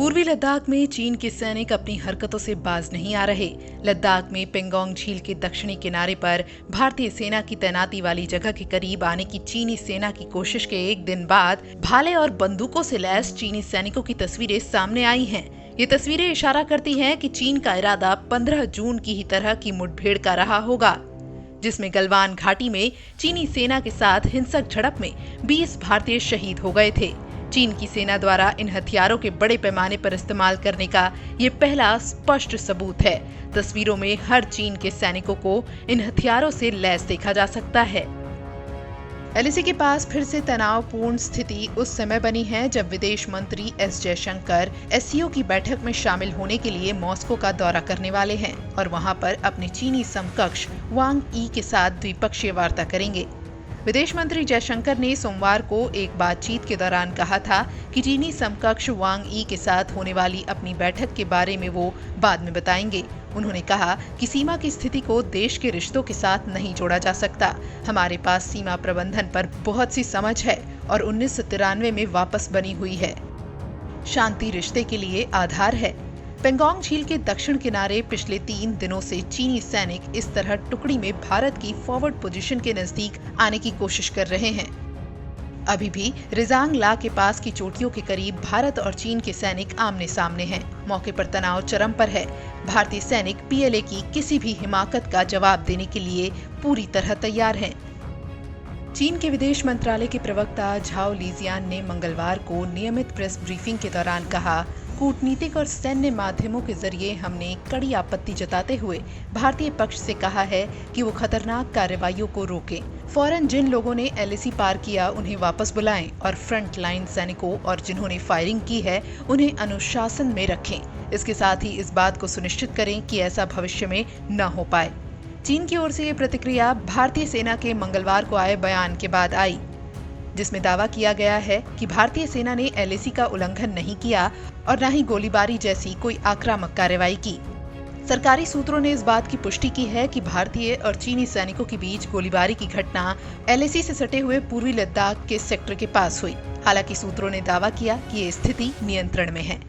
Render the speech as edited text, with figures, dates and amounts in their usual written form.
पूर्वी लद्दाख में चीन के सैनिक अपनी हरकतों से बाज नहीं आ रहे। लद्दाख में पेंगोंग झील के दक्षिणी किनारे पर भारतीय सेना की तैनाती वाली जगह के करीब आने की चीनी सेना की कोशिश के एक दिन बाद भाले और बंदूकों से लैस चीनी सैनिकों की तस्वीरें सामने आई हैं। ये तस्वीरें इशारा करती हैं कि चीन का इरादा 15 जून की ही तरह की मुठभेड़ का रहा होगा, जिसमें गलवान घाटी में चीनी सेना के साथ हिंसक झड़प में 20 भारतीय शहीद हो गए थे। चीन की सेना द्वारा इन हथियारों के बड़े पैमाने पर इस्तेमाल करने का ये पहला स्पष्ट सबूत है। तस्वीरों में हर चीन के सैनिकों को इन हथियारों से लैस देखा जा सकता है। एलएसी के पास फिर से तनावपूर्ण स्थिति उस समय बनी है जब विदेश मंत्री एस जयशंकर एससीओ की बैठक में शामिल होने के लिए मॉस्को का दौरा करने वाले हैं और वहां पर अपने चीनी समकक्ष वांग यी के साथ द्विपक्षीय वार्ता करेंगे। विदेश मंत्री जयशंकर ने सोमवार को एक बातचीत के दौरान कहा था कि चीनी समकक्ष वांग यी के साथ होने वाली अपनी बैठक के बारे में वो बाद में बताएंगे। उन्होंने कहा कि सीमा की स्थिति को देश के रिश्तों के साथ नहीं जोड़ा जा सकता। हमारे पास सीमा प्रबंधन पर बहुत सी समझ है और 1993 में वापस बनी हुई है। शांति रिश्ते के लिए आधार है। पेंगोंग झील के दक्षिण किनारे पिछले 3 दिनों से चीनी सैनिक इस तरह टुकड़ी में भारत की फॉरवर्ड पोजीशन के नजदीक आने की कोशिश कर रहे हैं। अभी भी रिजांग ला के पास की चोटियों के करीब भारत और चीन के सैनिक आमने सामने हैं। मौके पर तनाव चरम पर है। भारतीय सैनिक पीएलए की किसी भी हिमाकत का जवाब देने के लिए पूरी तरह तैयार हैं। चीन के विदेश मंत्रालय के प्रवक्ता झाओ लीजियान ने मंगलवार को नियमित प्रेस ब्रीफिंग के दौरान कहा, कूटनीतिक और सैन्य माध्यमों के जरिए हमने कड़ी आपत्ति जताते हुए भारतीय पक्ष से कहा है कि वो खतरनाक कार्रवाइयों को रोकें। फौरन जिन लोगों ने एलएसी पार किया उन्हें वापस बुलाएं और फ्रंट लाइन सैनिकों और जिन्होंने फायरिंग की है उन्हें अनुशासन में रखें। इसके साथ ही इस बात को सुनिश्चित करें कि ऐसा भविष्य में न हो पाए। चीन की ओर से ये प्रतिक्रिया भारतीय सेना के मंगलवार को आए बयान के बाद आई, जिसमें दावा किया गया है कि भारतीय सेना ने एलएसी का उल्लंघन नहीं किया और न ही गोलीबारी जैसी कोई आक्रामक कार्रवाई की। सरकारी सूत्रों ने इस बात की पुष्टि की है कि भारतीय और चीनी सैनिकों के बीच गोलीबारी की घटना एलएसी से सटे हुए पूर्वी लद्दाख के सेक्टर के पास हुई। हालांकि सूत्रों ने दावा किया कि ये स्थिति नियंत्रण में है।